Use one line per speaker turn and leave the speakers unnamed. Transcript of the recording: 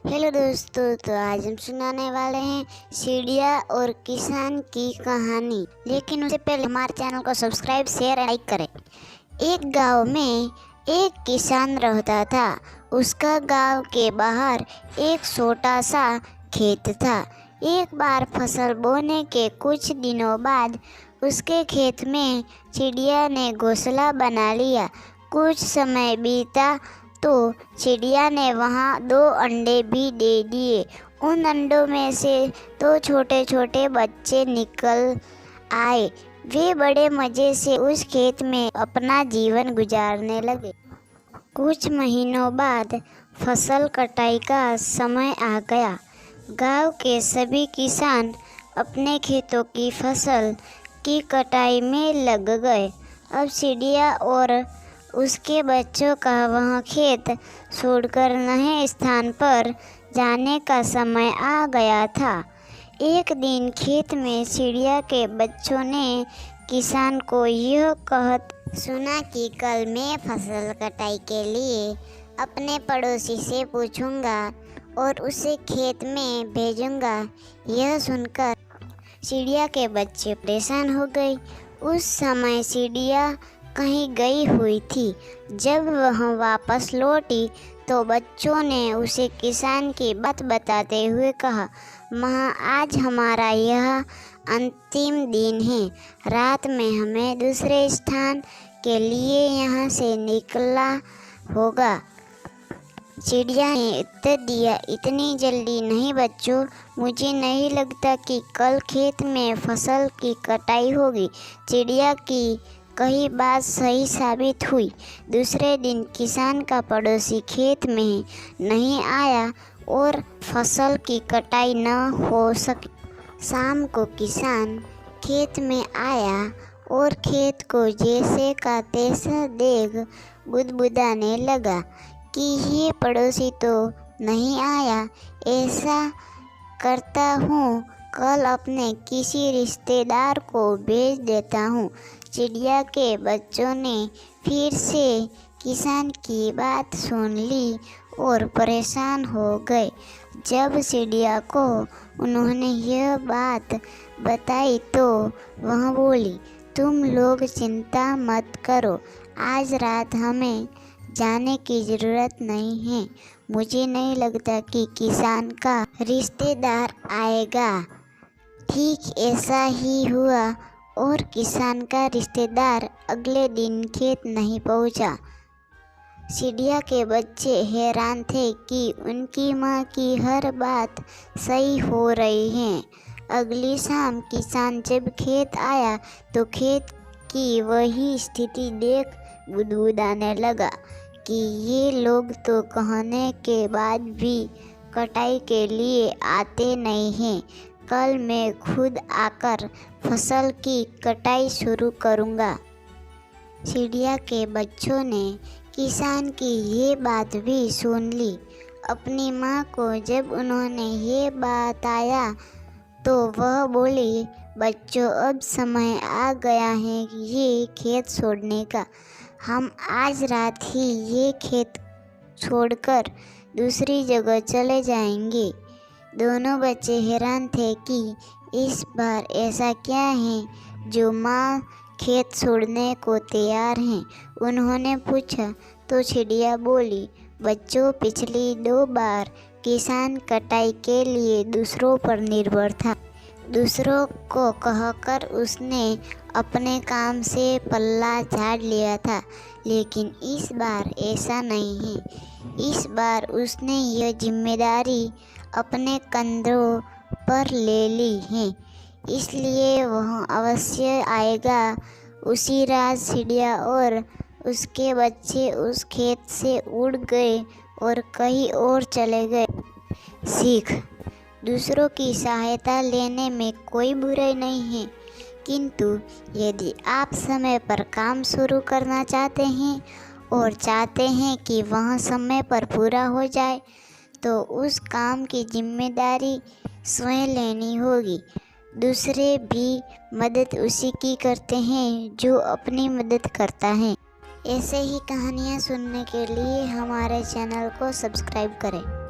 Hello दोस्तों, तो आज हम सुनाने वाले हैं चिड़िया और किसान की कहानी। लेकिन उससे पहले हमारे चैनल को सब्सक्राइब, शेयर और लाइक करें। एक गांव में एक किसान रहता था। उसका गांव के बाहर एक छोटा सा खेत था। एक बार फसल बोने के कुछ दिनों बाद उसके खेत में चिड़िया ने घोंसला बना लिया। कुछ समय बीता तो चिड़िया ने वहाँ 2 अंडे भी दे दिए। उन अंडों में से 2 छोटे छोटे बच्चे निकल आए। वे बड़े मज़े से उस खेत में अपना जीवन गुजारने लगे। कुछ महीनों बाद फसल कटाई का समय आ गया। गांव के सभी किसान अपने खेतों की फसल की कटाई में लग गए। अब चिड़िया और उसके बच्चों का वह खेत छोड़कर नए स्थान पर जाने का समय आ गया था। एक दिन खेत में चिड़िया के बच्चों ने किसान को यह कहत सुना कि कल मैं फसल कटाई के लिए अपने पड़ोसी से पूछूंगा और उसे खेत में भेजूंगा। यह सुनकर चिड़िया के बच्चे परेशान हो गए। उस समय चिड़िया कहीं गई हुई थी। जब वह वापस लौटी तो बच्चों ने उसे किसान की बात बताते हुए कहा, माँ, आज हमारा यह अंतिम दिन है। रात में हमें दूसरे स्थान के लिए यहाँ से निकलना होगा। चिड़िया ने उत्तर दिया, इतनी जल्दी नहीं बच्चों, मुझे नहीं लगता कि कल खेत में फसल की कटाई होगी। चिड़िया की कही बात सही साबित हुई। दूसरे दिन किसान का पड़ोसी खेत में नहीं आया और फसल की कटाई न हो सकी। शाम को किसान खेत में आया और खेत को जैसे का तैसा देख बुदबुदाने लगा कि ये पड़ोसी तो नहीं आया। ऐसा करता हूँ, कल अपने किसी रिश्तेदार को भेज देता हूँ। चिड़िया के बच्चों ने फिर से किसान की बात सुन ली और परेशान हो गए। जब चिड़िया को उन्होंने यह बात बताई तो वह बोली, तुम लोग चिंता मत करो, आज रात हमें जाने की ज़रूरत नहीं है। मुझे नहीं लगता कि किसान का रिश्तेदार आएगा। ठीक ऐसा ही हुआ और किसान का रिश्तेदार अगले दिन खेत नहीं पहुंचा। चिड़िया के बच्चे हैरान थे कि उनकी माँ की हर बात सही हो रही है। अगली शाम किसान जब खेत आया तो खेत की वही स्थिति देख बुदबुदाने लगा कि ये लोग तो कहने के बाद भी कटाई के लिए आते नहीं हैं। कल मैं खुद आकर फसल की कटाई शुरू करूँगा। चिड़िया के बच्चों ने किसान की ये बात भी सुन ली। अपनी माँ को जब उन्होंने ये बताया तो वह बोली, बच्चों, अब समय आ गया है ये खेत छोड़ने का। हम आज रात ही ये खेत छोड़कर दूसरी जगह चले जाएंगे। दोनों बच्चे हैरान थे कि इस बार ऐसा क्या है जो माँ खेत छोड़ने को तैयार हैं। उन्होंने पूछा तो चिड़िया बोली, बच्चों, पिछली 2 बार किसान कटाई के लिए दूसरों पर निर्भर था। दूसरों को कहकर उसने अपने काम से पल्ला झाड़ लिया था, लेकिन इस बार ऐसा नहीं है। इस बार उसने यह जिम्मेदारी अपने कंधों पर ले ली है, इसलिए वह अवश्य आएगा। उसी रात चिड़िया और उसके बच्चे उस खेत से उड़ गए और कहीं और चले गए। सीख: दूसरों की सहायता लेने में कोई बुराई नहीं है, किंतु यदि आप समय पर काम शुरू करना चाहते हैं और चाहते हैं कि वह समय पर पूरा हो जाए, तो उस काम की जिम्मेदारी स्वयं लेनी होगी। दूसरे भी मदद उसी की करते हैं जो अपनी मदद करता है। ऐसे ही कहानियाँ सुनने के लिए हमारे चैनल को सब्सक्राइब करें।